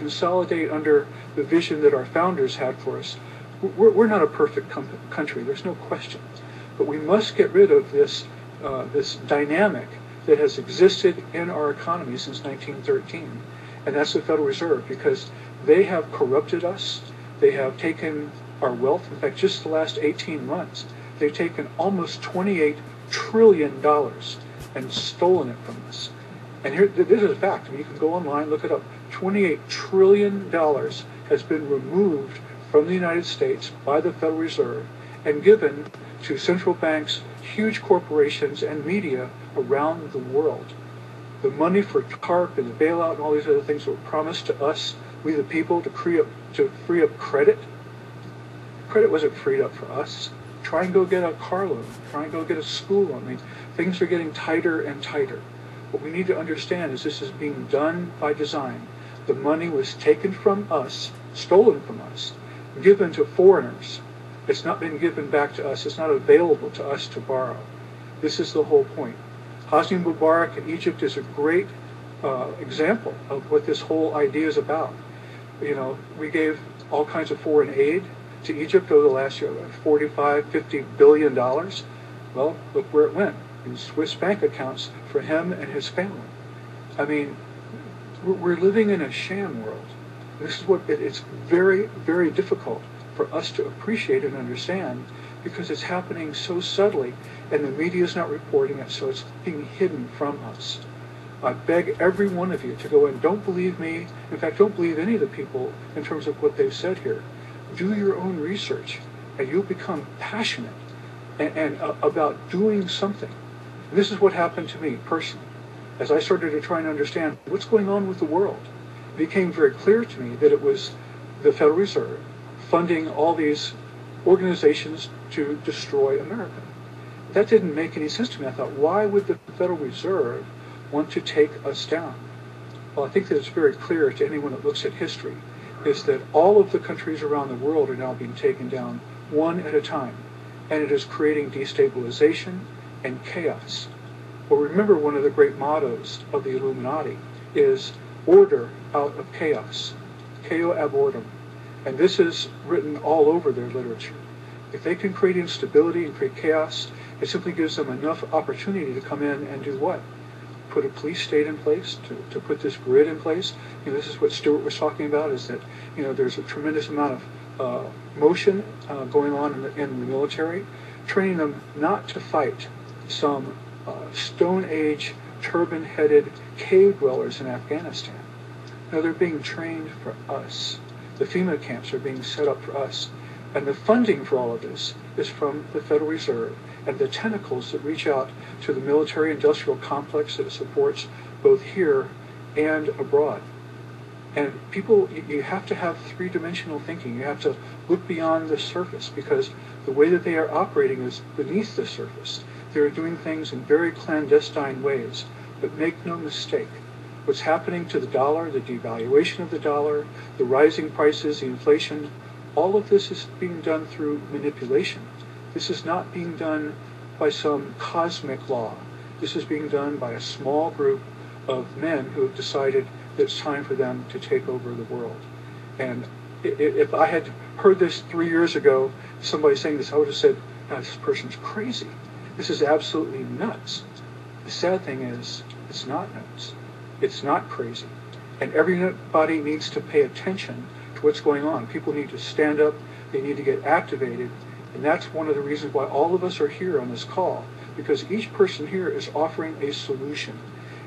consolidate under the vision that our founders had for us. We're not a perfect country, there's no question. But we must get rid of this dynamic that has existed in our economy since 1913, and that's the Federal Reserve, because they have corrupted us. They have taken our wealth. In fact, just the last 18 months, they've taken almost $28 trillion and stolen it from us. And here, this is a fact. I mean, you can go online, look it up. $28 trillion has been removed from the United States by the Federal Reserve and given to central banks, huge corporations, and media around the world. The money for TARP and the bailout and all these other things that were promised to us, we the people, to free up credit. Credit wasn't freed up for us. Try and go get a car loan. Try and go get a school loan. I mean, things are getting tighter and tighter. What we need to understand is this is being done by design. The money was taken from us, stolen from us, given to foreigners. It's not been given back to us. It's not available to us to borrow. This is the whole point. Hosni Mubarak in Egypt is a great example of what this whole idea is about. You know, we gave all kinds of foreign aid to Egypt over the last year, $45–50 billion. Well, look where it went, in Swiss bank accounts for him and his family. I mean, we're living in a sham world. This is what it's very, very difficult for us to appreciate and understand, because it's happening so subtly and the media is not reporting it, so it's being hidden from us. I beg every one of you to go and don't believe me. In fact, don't believe any of the people in terms of what they've said here. Do your own research, and you'll become passionate and about doing something. And this is what happened to me personally. As I started to try and understand what's going on with the world, it became very clear to me that it was the Federal Reserve funding all these organizations to destroy America. That didn't make any sense to me. I thought, why would the Federal Reserve want to take us down? Well, I think that it's very clear to anyone that looks at history, is that all of the countries around the world are now being taken down one at a time, and it is creating destabilization and chaos. Well, remember, one of the great mottos of the Illuminati is order out of chaos, chaos ab ordem. And this is written all over their literature. If they can create instability and create chaos, it simply gives them enough opportunity to come in and do what? Put a police state in place, to put this grid in place. You know, this is what Stuart was talking about, is that, you know, there's a tremendous amount of motion going on in the military, training them not to fight some Stone Age, turban-headed cave dwellers in Afghanistan. No, they're being trained for us. The FEMA camps are being set up for us. And the funding for all of this is from the Federal Reserve and the tentacles that reach out to the military-industrial complex that it supports both here and abroad. And people, you have to have three-dimensional thinking. You have to look beyond the surface, because the way that they are operating is beneath the surface. They're doing things in very clandestine ways. But make no mistake, what's happening to the dollar, the devaluation of the dollar, the rising prices, the inflation, all of this is being done through manipulation. This is not being done by some cosmic law. This is being done by a small group of men who have decided that it's time for them to take over the world. And if I had heard this 3 years ago, somebody saying this, I would have said, no, this person's crazy. This is absolutely nuts. The sad thing is, it's not nuts. It's not crazy. And everybody needs to pay attention to what's going on. People need to stand up. They need to get activated. And that's one of the reasons why all of us are here on this call, because each person here is offering a solution.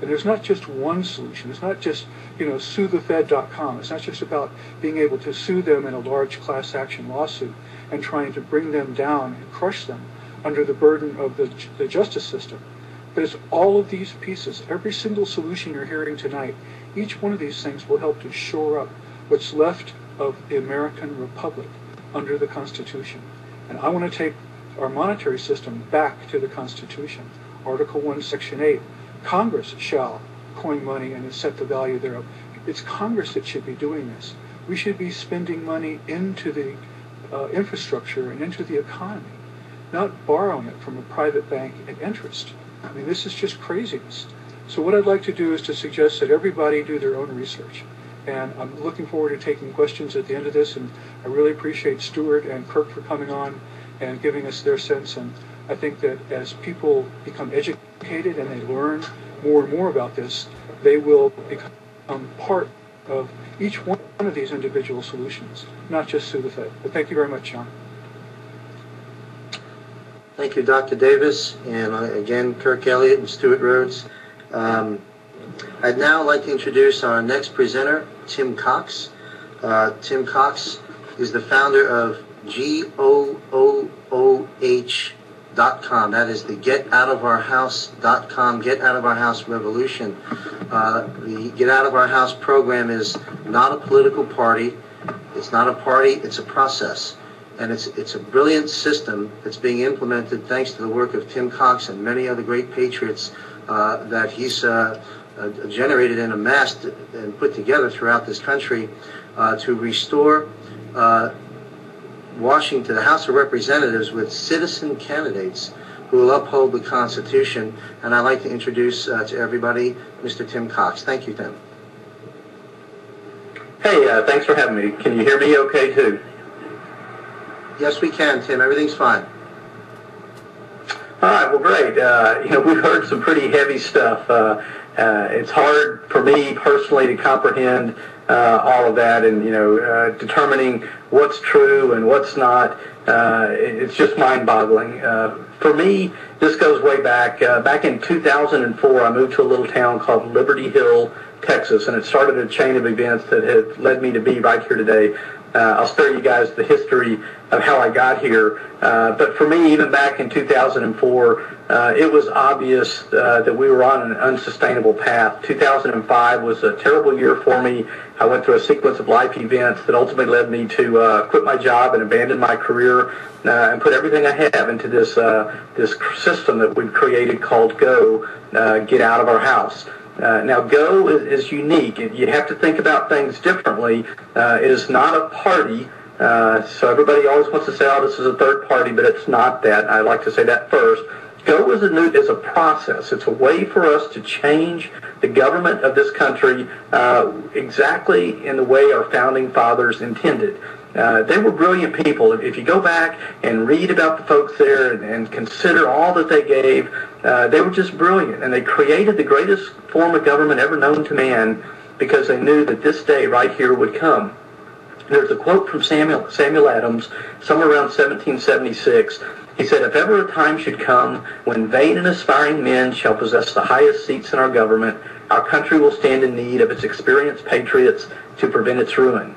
And there's not just one solution. It's not just, suethefed.com. It's not just about being able to sue them in a large class action lawsuit and trying to bring them down and crush them under the burden of the justice system. But it's all of these pieces. Every single solution you're hearing tonight, each one of these things will help to shore up what's left of the American Republic under the Constitution. And I want to take our monetary system back to the Constitution. Article 1, Section 8. Congress shall coin money and set the value thereof. It's Congress that should be doing this. We should be spending money into the infrastructure and into the economy, not borrowing it from a private bank at interest. I mean, this is just craziness. So what I'd like to do is to suggest that everybody do their own research. And I'm looking forward to taking questions at the end of this, and I really appreciate Stuart and Kirk for coming on and giving us their sense. And I think that as people become educated and they learn more and more about this, they will become part of each one of these individual solutions, not just through the Fed. But thank you very much, John. Thank you, Dr. Davis, and again, Kirk Elliott and Stuart Rhodes. I'd now like to introduce our next presenter, Tim Cox. Tim Cox is the founder of GOOOH.com. That is the GetOutOfOurHouse.com, Get Out of Our House Revolution. The Get Out of Our House program is not a political party. It's not a party, it's a process. And it's a brilliant system that's being implemented thanks to the work of Tim Cox and many other great patriots that he's generated and amassed and put together throughout this country to restore Washington, the House of Representatives, with citizen candidates who will uphold the Constitution. And I'd like to introduce to everybody Mr. Tim Cox. Thank you, Tim. Hey, thanks for having me. Can you hear me okay, too? Yes, we can, Tim. Everything's fine. All right, well, great. We've heard some pretty heavy stuff. It's hard for me personally to comprehend all of that, and determining what's true and what's not. It's just mind-boggling. For me, this goes way back. Back in 2004, I moved to a little town called Liberty Hill, Texas, and it started a chain of events that have led me to be right here today. I'll spare you guys the history of how I got here. But for me, even back in 2004, it was obvious that we were on an unsustainable path. 2005 was a terrible year for me. I went through a sequence of life events that ultimately led me to quit my job and abandon my career and put everything I have into this system that we've created called GO, Get Out of Our House. Now, GO is unique. You have to think about things differently. It is not a party. So everybody always wants to say, oh, this is a third party, but it's not that. I like to say that first. GO is a process. It's a way for us to change the government of this country exactly in the way our founding fathers intended. They were brilliant people. If you go back and read about the folks there and consider all that they gave, they were just brilliant. And they created the greatest form of government ever known to man because they knew that this day right here would come. There's a quote from Samuel Adams, somewhere around 1776. He said, "If ever a time should come when vain and aspiring men shall possess the highest seats in our government, our country will stand in need of its experienced patriots to prevent its ruin."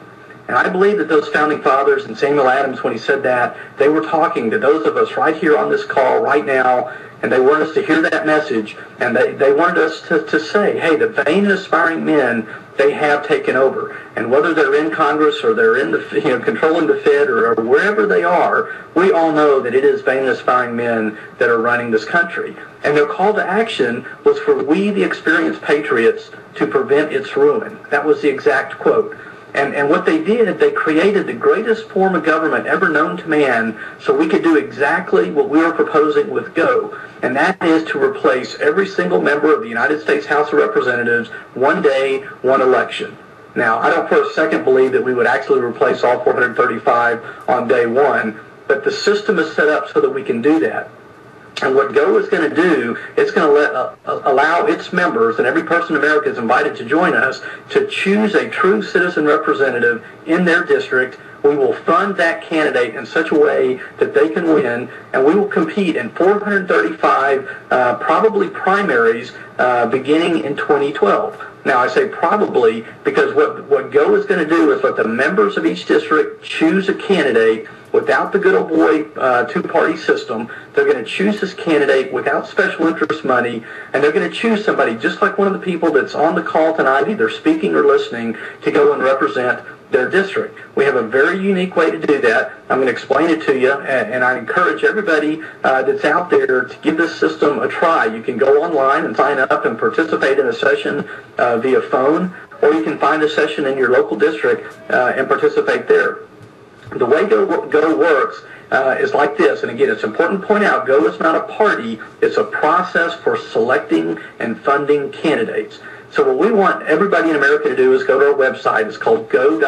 And I believe that those founding fathers and Samuel Adams, when he said that, they were talking to those of us right here on this call right now, and they wanted us to hear that message, and they wanted us to say, hey, the vain and aspiring men, they have taken over. And whether they're in Congress or they're in the, controlling the Fed or wherever they are, we all know that it is vain and aspiring men that are running this country. And their call to action was for we, the experienced patriots, to prevent its ruin. That was the exact quote. And what they did, they created the greatest form of government ever known to man so we could do exactly what we were proposing with GO. And that is to replace every single member of the United States House of Representatives one day, one election. Now, I don't for a second believe that we would actually replace all 435 on day one, but the system is set up so that we can do that. And what GO is going to do, it's going to allow its members, and every person in America is invited to join us, to choose a true citizen representative in their district. We will fund that candidate in such a way that they can win, and we will compete in 435 probably primaries beginning in 2012. Now, I say probably because what GO is going to do is let the members of each district choose a candidate without the good old boy two-party system. They're going to choose this candidate without special interest money, and they're going to choose somebody just like one of the people that's on the call tonight, either speaking or listening, to go and represent their district. We have a very unique way to do that. I'm going to explain it to you, and I encourage everybody that's out there to give this system a try. You can go online and sign up and participate in a session via phone, or you can find a session in your local district and participate there. The way GO works is like this, and again, it's important to point out, GO is not a party, it's a process for selecting and funding candidates. So what we want everybody in America to do is go to our website. It's called go.com.